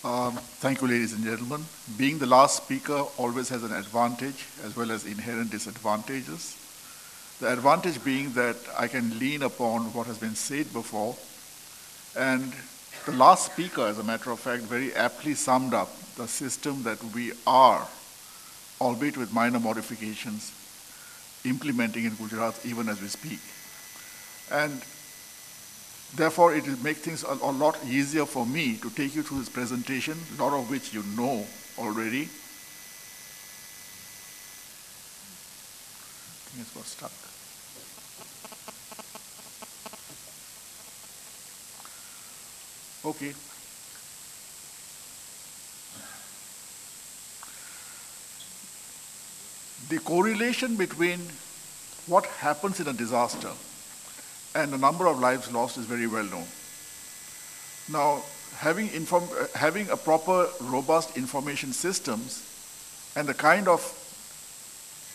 Thank you, ladies and gentlemen. Being the last speaker always has an advantage as well as inherent disadvantages. The advantage being that I can lean upon what has been said before, and the last speaker, as a matter of fact, very aptly summed up the system that we are, albeit with minor modifications, implementing in Gujarat even as we speak. And therefore, it will make things a lot easier for me to take you through this presentation, a lot of which you know already. I think it's got stuck. Okay. The correlation between what happens in a disaster and the number of lives lost is very well known. Now, having a proper, robust information systems and the kind of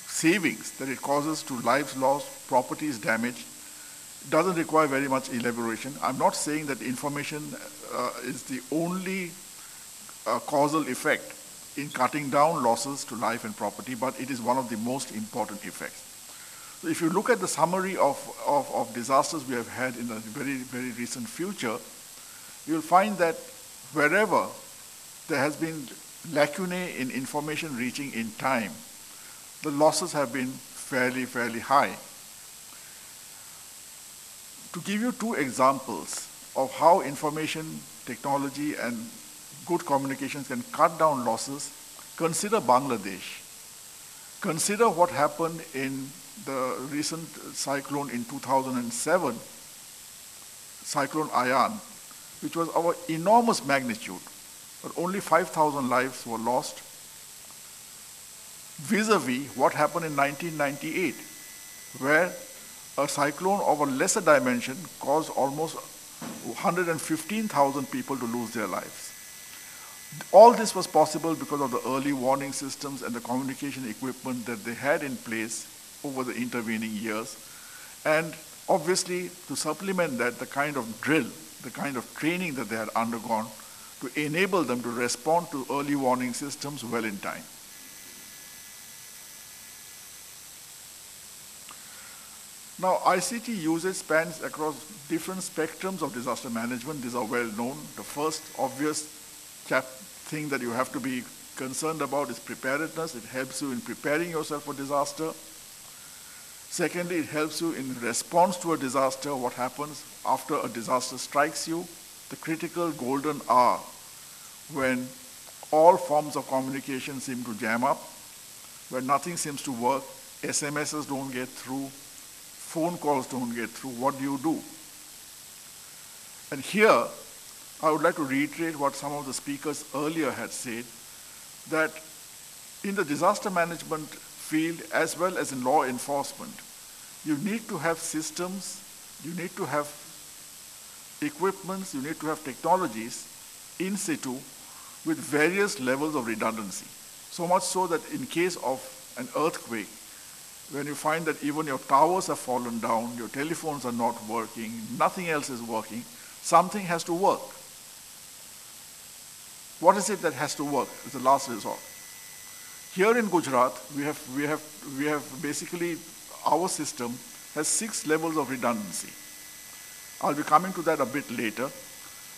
savings that it causes to lives lost, properties damaged, doesn't require very much elaboration. I'm not saying that information is the only causal effect in cutting down losses to life and property, but it is one of the most important effects. So if you look at the summary of disasters we have had in the very, very recent future, you'll find that wherever there has been lacunae in information reaching in time, the losses have been fairly, fairly high. To give you two examples of how information technology and good communications can cut down losses, consider Bangladesh. Consider what happened in the recent cyclone in 2007, Cyclone Ayan, which was of enormous magnitude, but only 5,000 lives were lost, vis-a-vis what happened in 1998, where a cyclone of a lesser dimension caused almost 115,000 people to lose their lives. All this was possible because of the early warning systems and the communication equipment that they had in place over the intervening years. And obviously, to supplement that, the kind of drill, the kind of training that they had undergone to enable them to respond to early warning systems well in time. Now, ICT usage spans across different spectrums of disaster management. These are well known. The first obvious thing that you have to be concerned about is preparedness. It helps you in preparing yourself for disaster. Secondly, it helps you in response to a disaster, what happens after a disaster strikes you, the critical golden hour when all forms of communication seem to jam up, where nothing seems to work, SMSs don't get through, phone calls don't get through. What do you do? And here, I would like to reiterate what some of the speakers earlier had said, that in the disaster management field, as well as in law enforcement, you need to have systems, you need to have equipments, you need to have technologies in situ with various levels of redundancy. So much so that in case of an earthquake, when you find that even your towers have fallen down, your telephones are not working, nothing else is working, something has to work. What is it that has to work? It's the last resort. Here in Gujarat, we have basically, our system has 6 levels of redundancy. I'll be coming to that a bit later.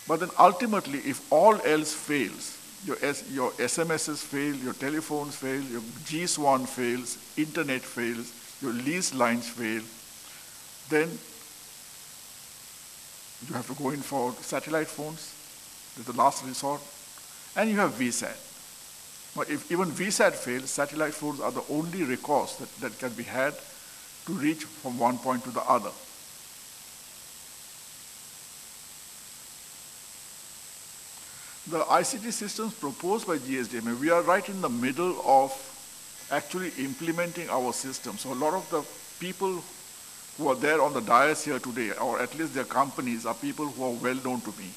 But then ultimately, if all else fails, your SMSs fail, your telephones fail, your GSWAN fails, internet fails, your lease lines fail, then you have to go in for satellite phones. That's the last resort. And you have VSAT. But if even VSAT fails, satellite phones are the only recourse that can be had to reach from one point to the other. The ICT systems proposed by GSDMA, we are right in the middle of actually implementing our system. So a lot of the people who are there on the dais here today, or at least their companies, are people who are well known to me.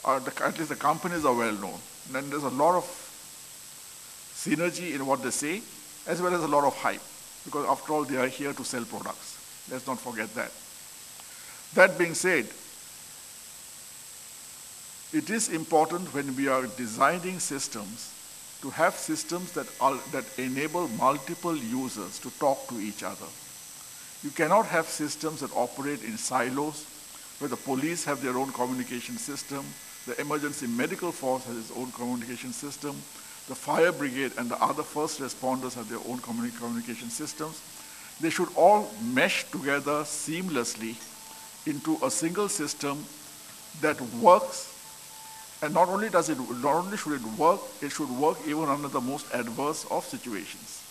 At least the companies are well known. And then there's a lot of synergy in what they say, as well as a lot of hype, because after all, they are here to sell products. Let's not forget that. That being said, It is important when we are designing systems to have systems that enable multiple users to talk to each other. You cannot have systems that operate in silos, where the police have their own communication system, the emergency medical force has its own communication system, the fire brigade and the other first responders have their own communication systems. They should all mesh together seamlessly into a single system that works. And not only should it work even under the most adverse of situations.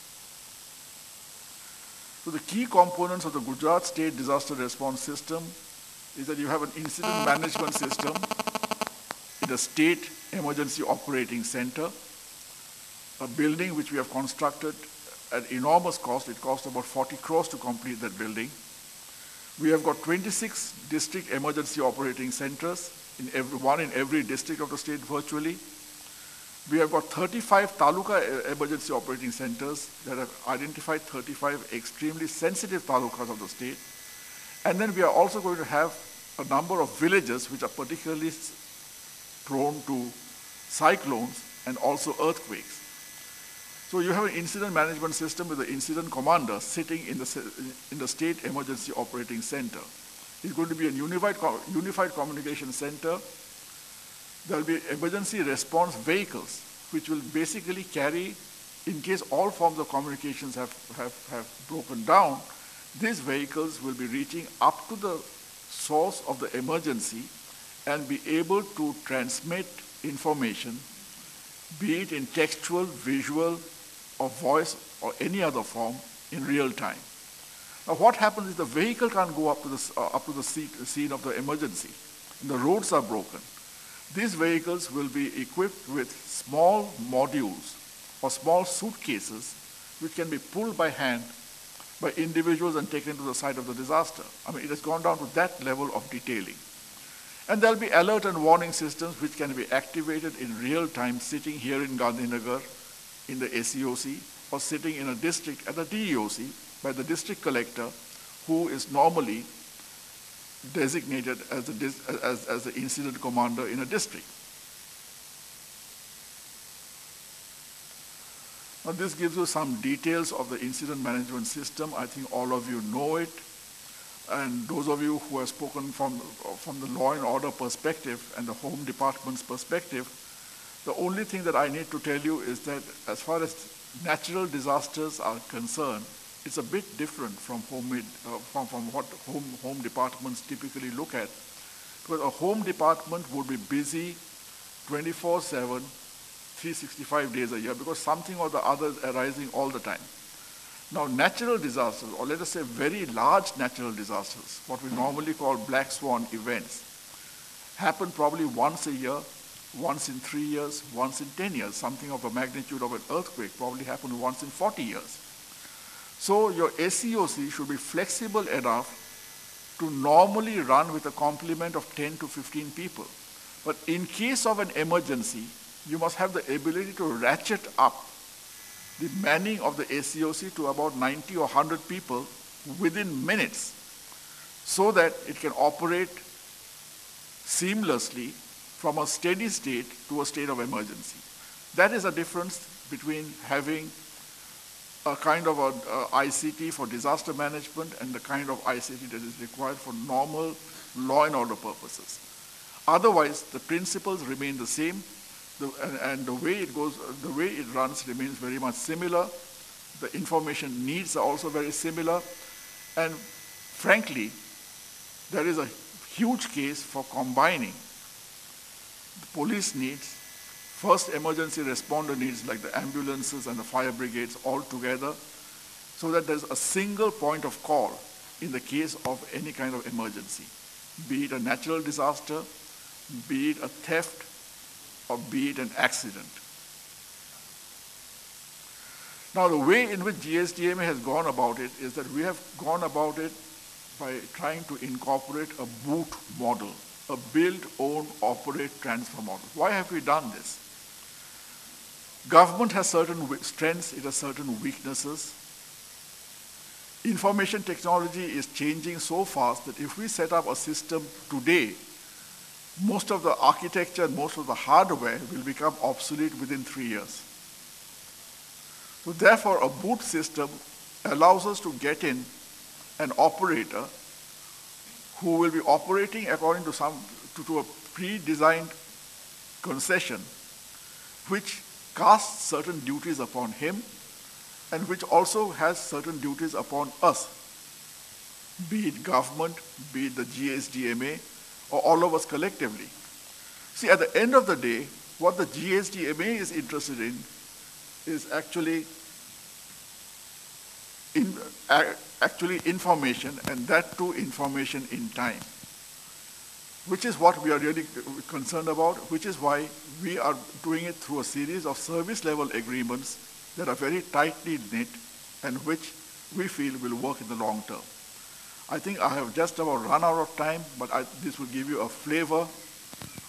So the key components of the Gujarat State Disaster Response System is that you have an incident management system in the State Emergency Operating Center, a building which we have constructed at enormous cost. It cost about 40 crores to complete that building. We have got 26 district emergency operating centers, one in every district of the state virtually. We have got 35 taluka emergency operating centers that have identified 35 extremely sensitive talukas of the state. And then we are also going to have a number of villages which are particularly prone to cyclones and also earthquakes. So you have an incident management system with the incident commander sitting in the State Emergency Operating Center. It's going to be a unified communication center. There will be emergency response vehicles, which will basically carry, in case all forms of communications have broken down, these vehicles will be reaching up to the source of the emergency and be able to transmit information, be it in textual, visual, or voice, or any other form, in real time. Now what happens is the vehicle can't go up to the scene of the emergency, and the roads are broken. These vehicles will be equipped with small modules or small suitcases which can be pulled by hand by individuals and taken to the site of the disaster. I mean, it has gone down to that level of detailing. And there'll be alert and warning systems which can be activated in real time sitting here in Gandhinagar in the ACOC or sitting in a district at the DEOC by the district collector who is normally designated as the incident commander in a district. Now this gives you some details of the incident management system. I think all of you know it. And those of you who have spoken from the law and order perspective and the Home Department's perspective, the only thing that I need to tell you is that as far as natural disasters are concerned, it's a bit different from what home departments typically look at. Because a home department would be busy 24/7, 365 days a year, because something or the other is arising all the time. Now, natural disasters, or let us say very large natural disasters, what we normally call black swan events, happen probably once a year, once in 3 years, once in 10 years. Something of a magnitude of an earthquake probably happened once in 40 years. So your ACOC should be flexible enough to normally run with a complement of 10 to 15 people. But in case of an emergency, you must have the ability to ratchet up the manning of the ACOC to about 90 or 100 people within minutes so that it can operate seamlessly from a steady state to a state of emergency. That is a difference between having a kind of ICT for disaster management and the kind of ICT that is required for normal law and order purposes. Otherwise, the principles remain the same, and the way it runs remains very much similar. The information needs are also very similar, and frankly, there is a huge case for combining the police needs, first emergency responder needs like the ambulances and the fire brigades all together, so that there's a single point of call in the case of any kind of emergency, be it a natural disaster, be it a theft, or be it an accident. Now, the way in which GSDMA has gone about it is that we have gone about it by trying to incorporate a boot model, a build, own, operate, transfer model. Why have we done this? Government has certain strengths, it has certain weaknesses. Information technology is changing so fast that if we set up a system today most of the architecture and most of the hardware will become obsolete within 3 years. So therefore, a boot system allows us to get in an operator who will be operating according to a pre-designed concession, which casts certain duties upon him and which also has certain duties upon us, be it government, be it the GSDMA, or all of us collectively. See, at the end of the day, what the GSDMA is interested in is actually information, and that too information in time, which is what we are really concerned about, which is why we are doing it through a series of service level agreements that are very tightly knit and which we feel will work in the long term. I think I have just about run out of time, but this will give you a flavor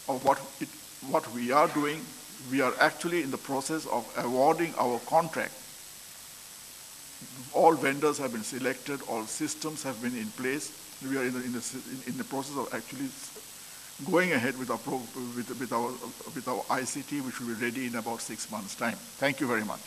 of what we are doing. We are actually in the process of awarding our contract. All vendors have been selected, all systems have been in place. We are in the process of actually going ahead with our ICT, which will be ready in about 6 months' time. Thank you very much.